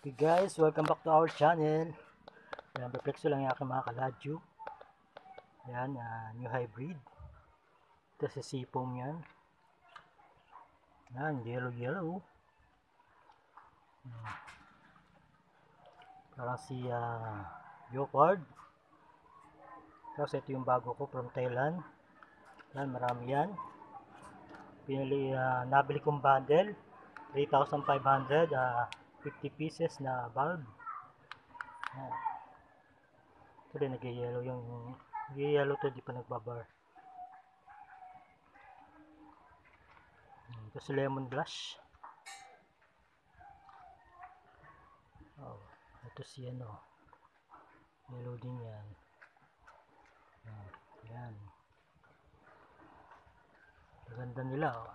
Hey guys, welcome back to our channel. Yan, reflexo lang yung aking mga kaladyo. Yan, new hybrid. Ito si sipong yan. Yan, yellow. Parang si Leopard. Tapos ito yung bago ko from Thailand. Yan, marami yan. Nabili kong bundle. 3,500, 50 pieces na bulb. Yan. Ito rin nag-yellow yung nag-yellow to, di pa nagbabar. Ito si lemon blush. Oh, ito si ano, yellow din yan. Yan. Ganda nila, oh.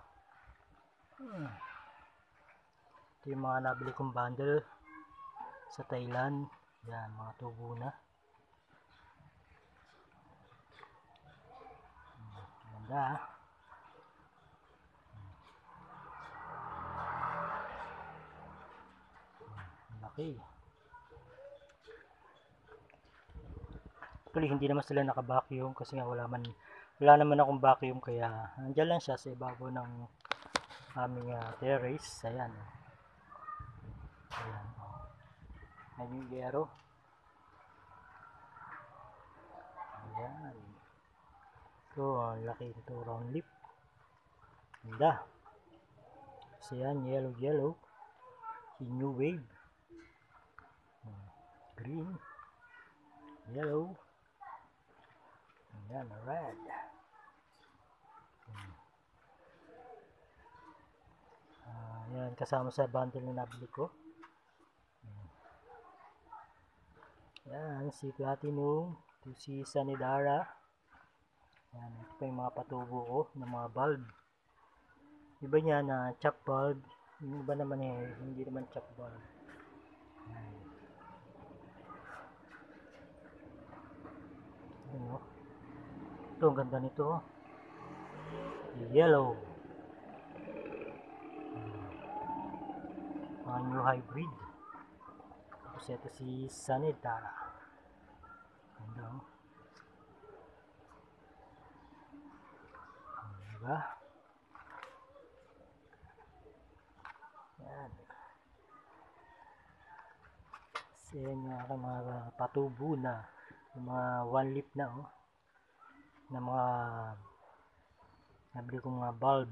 Ito yung mga nabili kong bundle sa Thailand. Yan, mga tubo na. Ganda, ah. Laki. Actually, hindi naman sila naka-vacuum kasi nga wala naman akong vacuum, kaya nandiyan lang siya sa ibabaw ng aming terrace. Ayan. Ayan. Ayan yung gero. Ayan. Ito, laki ito, round leaf. Ganda. So yan, yellow. Si new wave. Green. Yellow. Ayan, red. Ayan, kasama sa bundle na nabili ko. Ayan, si Platinum. Ito si Sanidara. Ayan, ito pa yung mga patubo ko ng mga bulb. Iba niya na chop bulb. Yung iba naman hindi naman chop bulb. Ayan. Ano? Ito, ang ganda nito. Yellow. Mga new hybrid. Tapos ito si Sanitara. Ganda, oh. Diba? Yan. Kasi yan yung aking mga patubo na. Yung mga one leaf na, oh. Na mga nabili kong mga bulb.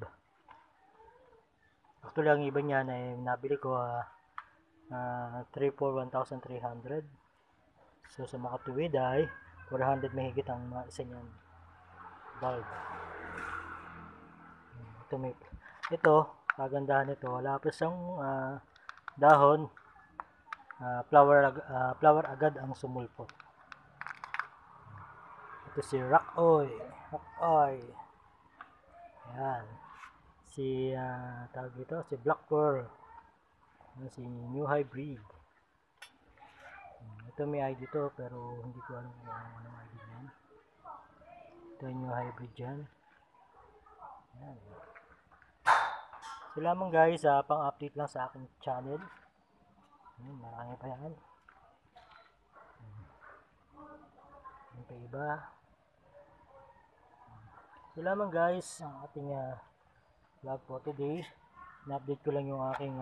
Actually, ang iba niya na nabili ko 3 for 1,300. So sa makatuwid ay 400 mahigit ang isa niyan bulb. Ito kagandahan nito, wala pa siyang dahon, flower agad ang sumulpot. Ito si rock oil. Ayan, si tawag dito, si black pearl. Ayan, si new hybrid. Ito may ID to, pero hindi ko alam kung anong ID yan. Ito yung new hybrid dyan. Ayan. So lamang guys, pang-update lang sa aking channel. Marami pa yan. Yung pa iba. So lamang guys, ang ating vlog po today. Na-update ko lang yung aking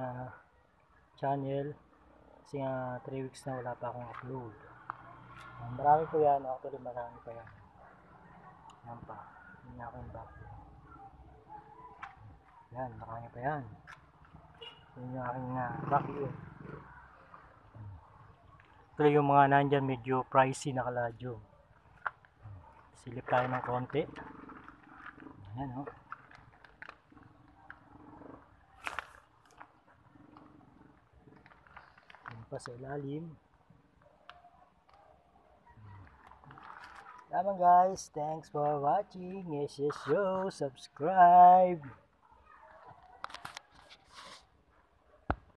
channel. Kasi 3 weeks na wala pa akong upload. Marami po yan. Actually marami pa yan. Yan pa. Yung aking back. Yan, marami pa yan. Yun yung aking vacuum. Ito yung mga nandyan medyo pricey na kaladyo. Silip tayo ng konti. Ayan, oh. Yan pa sa ilalim. Lamang guys, thanks for watching. Yes, subscribe.